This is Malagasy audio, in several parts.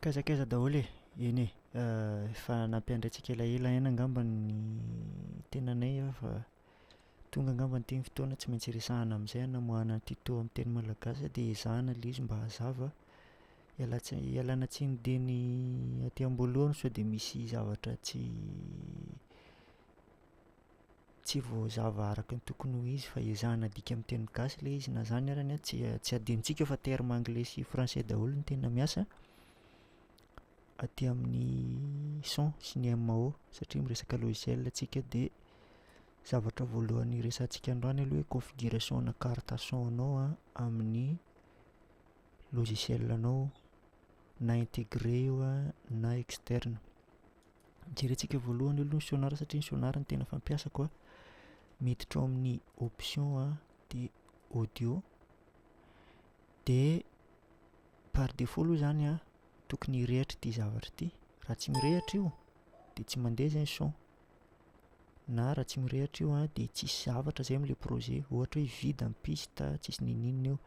Kaizakaiza daholo e, eny e, efa nampiandriantsika elaela ihany angamba ny tenanay fa tonga angamba ity fotoana tsy maintsy resahana amin'izay hanamoahana an'ity teo amin'ny teny malagasy dia ezahana ilay izy mba hazava. Ialana tsiny dieny aty am-boalohany sao dia misy zavatra tsy voazava araka ny tokony ho izy fa ezahana adika amin'ny teny gasy ilay izy na izany arany tsy adinontsika fa terme anglais sy français daholo no tena miasa aty amin'ny son sy ny MAO satria miresaka logiciel tsika dia zavatra voalohany resantsika androany aloha hoe configuration-na carte son anao amin'ny logiciel anao na intégré io na externe. Jerentsika voalohany aloha ny sonara satria ny sonara no tena fampiasako miditra ao amin'ny option dia audio dia par défaut aloha izany tokony hirehitra ity zavatra ity. Raha tsy mirehitra io dia tsy mandeha izay ny son, na raha tsy mirehitra io dia tsisy zavatra izay amin'ilay projet, ohatra hoe vide ny piste tsisy ninonina eo.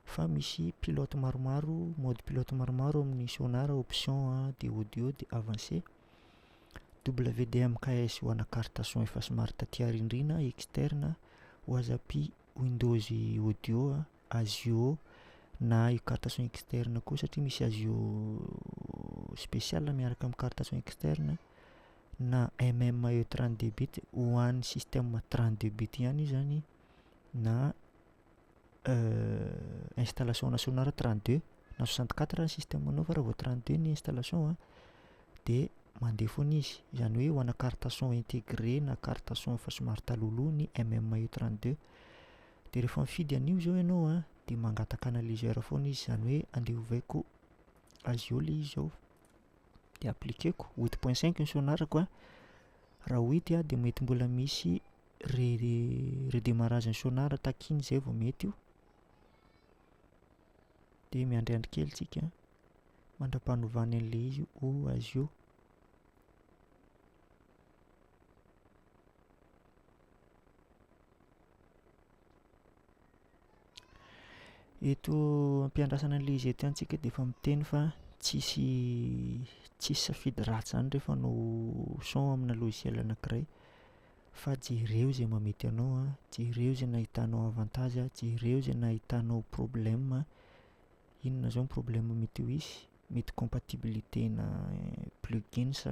Fa misy pilote maromaro, mode pilote maromaro amin'ny sonara, option dia audio dia avancé. WDM-KS ho ana carte son efa somary taty aoriana, externe WASAPI Windows audio, ASIO na io carte son externe koa satria misy ASIO spécial miaraka amin'ny carte son externe na MME 32 bit ho an'ny système 32 bit ihany io zany na installation sonara 32 na 64 ny système anao fa raha vao 32 ny installation dia mandeha foana izy. Izany hoe ho ana carte son intégré na carte son efa somary talohaloha ny MME 32. Dia rehefa mifidy an'io izao ianao dia mangataka analyseur foana izy, izany hoe andeha hovaiko ASIO ilay izy izao dia appliqueko 8.5 ny sonarako raha 8 dia mety mbola misy redémarrage ny sonara takiny izay vao mety io dia miandriandry kely tsika mandra-panovana an'ilay izy ho ASIO. Eto ampiandrasana an'ilay izy eto ihany tsika dia efa miteny fa tsisy safidy ratsy izany rehefa hanao son amina logiciel anankiray fa jereo izay mamety anao, jereo izay nahitanao avantage, jereo izay nahitanao problème. Inona izao ny problème mety ho hisy? Mety compatibilité na plugins,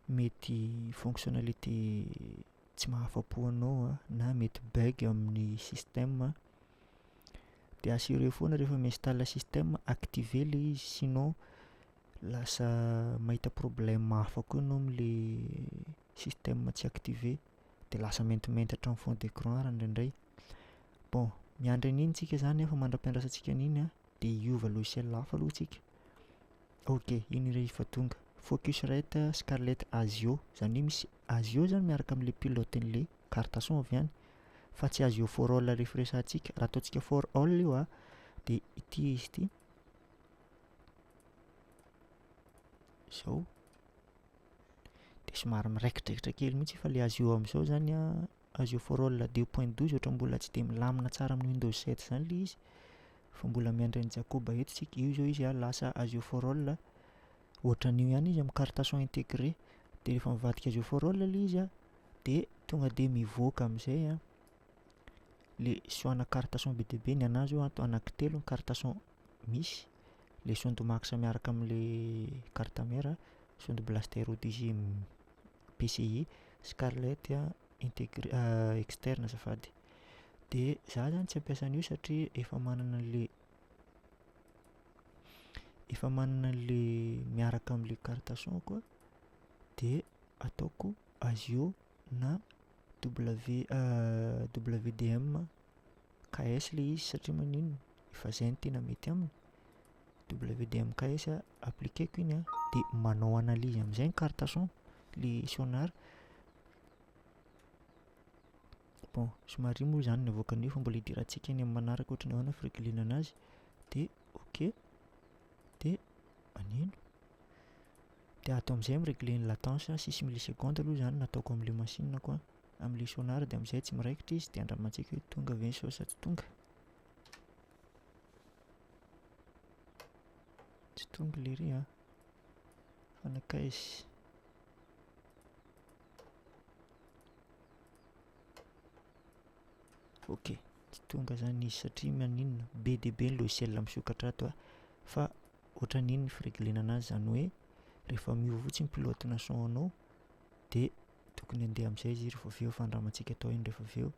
mety fonctionnalité tsy mahafa-po anao na mety bug amin'ny système. Dia assuré foana rehefa mi-installe système activer ilay izy, sinon lasa mahita problème hafa koa ianao amin'ilay système tsy activé dia lasa maintimainty hatramin'ny fond d'écran ary indraindray. Bon, miandry an'iny tsika izany fa mandra-piandrasantsika an'iny dia hiova logiciel hafa aloha tsika. Ok, iny iray efa tonga. Focusrite Scarlett ASIO, izany hoe misy ASIO izany miaraka amin'ilay piloten'ilay carte son avy any fa tsy ASIO for all rehefa resantsika. Raha ataontsika for all io dia ity izy ity izao dia somary miraikidraikitra kely mihitsy fa ilay ASIO amin'izao izany ASIO for all 2.12 ohatra mbola tsy dia milamina tsara amin'ny Windows 7 izany ilay izy fa mbola miandry ny Jacob eto tsika. Io izao izy lasa ASIO for all ohatran'io ihany izy amin'ny carte son intégré. Dia rehefa mivadika ASIO for all ilay izy dia tonga dia mivoaka amin'izay ilay soana carte son be dia be. Ny anazy anankitelo ny carte son misy, ilay Sound Max miaraka amin'ilay carte mère, Sound Blaster ODG PCI, Scarlett intégré externe azafady. Dia izaho izany tsy hampiasa an'io satria efa manana an'ilay miaraka amin'ilay carte sonko dia ataoko ASIO na WDM KS ilay izy satria maninona efa izay no tena mety aminy. WDM KS appliqueko iny dia manao analyse amin'izay ny carte son ilay sonara. Bon, somary moa izany no avoaka an'io fa mbola hidirantsika eny amin'ny manaraka ohatran'ny ahoana ny firegliana anazy dia ok. Dia anino dia ato amin'izay miregle ny latence 6 millisecondes aloha izany nataoko amin'ilay masinako amin'ilay sonara dia amin'izay tsy miraikitra izy dia andramantsika hoe tonga ve ny sao sa tsy tonga. Tsy tonga ilay iry Fanakaizy. Ok, tsy tonga zany izy satria maninona be dia be ny logiciel misokatra ato fa ohatran'iny ny fireglena anazy zany hoe rehefa miova fotsiny pilote-na son anao dia tokony handeha amin'izay izy rehefa avy eo fandramantsika atao iny rehefa avy eo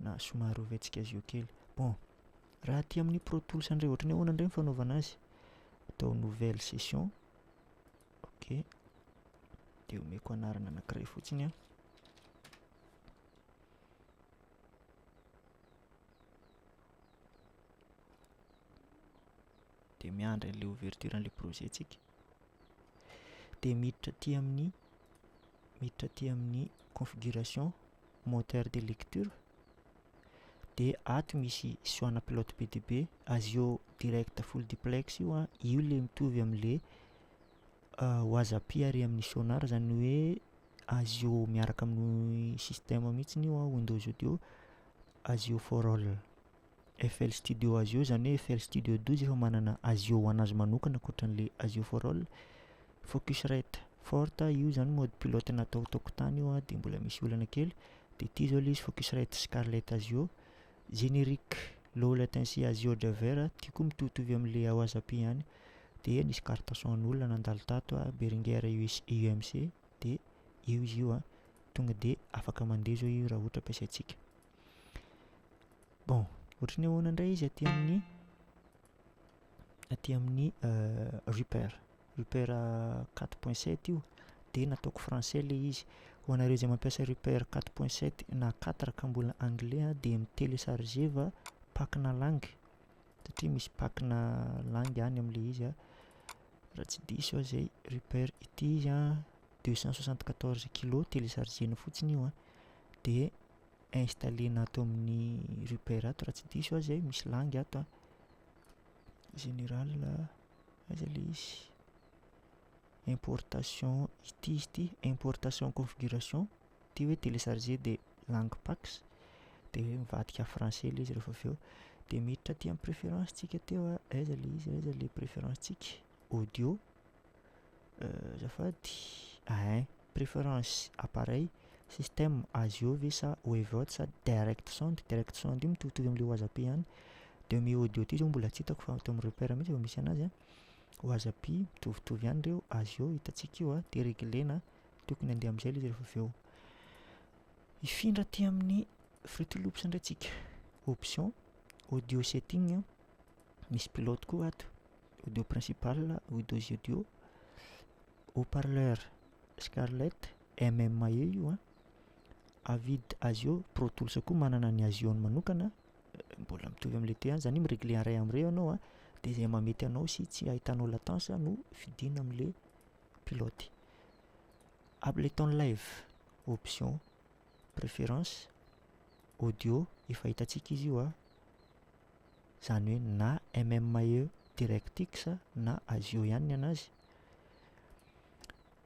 na somary ovaintsika azy eo kely. Bon, raha aty amin'ny Pro Tools indray ohatran'ny hoe ahoana indray ny fanaovana azy? Atao nouvelle session. Ok, dia omeko anarana anankiray fotsiny a. Dia miandry an'ilay ouverture an'ilay projet tsika. Dia miditra aty amin'ny configuration moteur de lecture. Dia ato misy soana pilote be dia be, Azio direct full duplex io a, io ilay mitovy amin'ilay WASAPI ary amin'ny Sonar, zany hoe Azio miaraka amin'ny système mihitsiny io a, Windows Audio, Azio for all. FL Studio Azio zany hoe FL Studio 12 efa manana Azio ho anazy manokana ankoatran'ilay Azio for all. Focusrite Forte io zany mode pilote natao tokotany io a, dia mbola misy olana kely. Dia ity zao ilay izy Focusrite Scarlett Azio. Générique low latency Azio Driver, ity koa mitovitovy amin'ilay WASAPI ihany. Dia nisy carte son an'olona nandalo tato a, Behringer UMC, dia io izy io a, tonga dia afaka mandeha zao io raha ohatra ampiasaintsika. Bon, ohatran'ny ahoana indray izy aty amin'ny Reaper 4.7 io, dia nataoko français ilay izy. Ho anareo izay mampiasa Reaper 4.7 na 4 ka mbola anglais dia mitelechargeva pack-na langue, satria misy pack-na langue ihany amin'ilay izy a. Raha tsy diso aho izay Reaper ity izy a, 274 kilo téléchargena fotsiny io a, dia installena ato amin'ny Reaper ato raha tsy diso aho izay, misy langue ato a. Général, aiza ilay izy? Importation, ity importation configuration, ity hoe télécharger des langues packs, dia mivadika français ilay izy rehefa avy eo. Dia miditra aty amin'ny préférence tsika teo a, aiza ilay préférence tsika? Audio, azafady, préférence appareil, système Azio ve sa Waveaude sa Direct Sound io mitovitovy amin'ilay WASAPI ihany. Dia amin'ny audio ity zao mbola tsy hitako fa ato amin'ny Reaper mihitsy efa misy anazy a. WASAPI mitovitovy ihany ireo, Azio hitantsika io a, dia reglena tokony handeha amin'izay ilay izy rehefa avy eo. Hifindra aty amin'ny Fruity Loops indray tsika. Option, audio setting, misy pilote koa ato, audio principal, Windows Audio, haut-parleur Scarlett, MMAE io a, Avid Azio, Pro Tools koa manana ny Azio-ny manokana, mbola mitovy amin'ilay teo ihany, zany hoe miregle iray amin'ireo ianao a, dia izay mamety anao sy tsy ahitanao latence no fidina amin'ilay pilote. Ableton Live, option, préférence, audio, efa hitantsika izy io a, zany hoe na MMAE DirectX na Azio ihany ny anazy.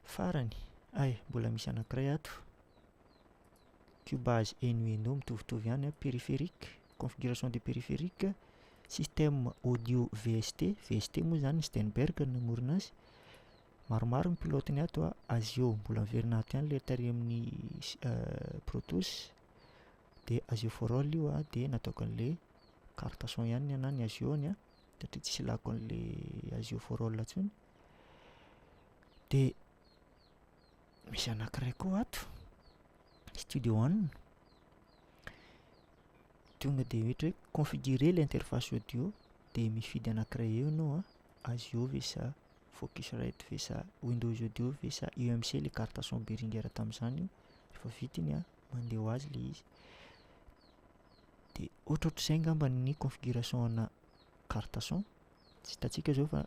Farany, mbola misy anankiray ato, Cubase et Nuendo mitovitovy ihany a, périphérique, configuration des périphériques, système audio VST moa zany Steinberg no namorona azy. Maromaro ny pilotiny ato a, Azio mbola miverina ato ihany ilay tary amin'ny Pro Tools, dia Azio for all io a, dia nataoko an'ilay carte son ihany ny anany Azio-ny a, satria tsisy lako an'ilay Azio for all intsony. Dia misy anankiray koa ato, Studio One, tonga dia ohatra hoe configurer l'interface audio, dia mifidy anankiray eo ianao a, Azio ve sa Focusrite ve sa Windows Audio ve sa UMC, ilay carte son Behringer tamin'izany, rehefa vita iny a, mandeha ho azy ilay izy. Dia ohatrohatr'izay angamba ny configuration-na carte son. Tsy hitantsika zao fa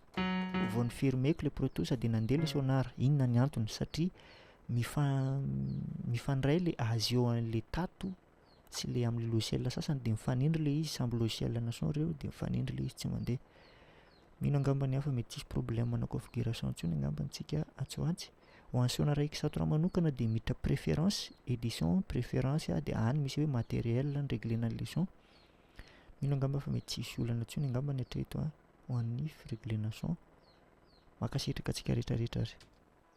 vao nifermeko ilay Pro Tools dia nandeha ilay Sonar. Inona ny antony? Satria mifandray ilay Azio an'ilay tato sy ilay amin'ny logiciel sasany, dia mifanindry ilay izy, samby logiciel na son ireo, dia mifanindry ilay izy tsy mandeha. Mino angamba ny hafa mety tsisy problème na configuration intsony angamba antsika antsoantsy. Ho an'ny Sonar X4 manokana dia miditra préférence, édition, préférence, dia any misy hoe matériel ny reglena an'ilay son. Mino angamba fa mety tsisy olana intsony angamba ny hatreto ho an'ny fireglena son. Mankasitraka antsika rehetrarehetra ary.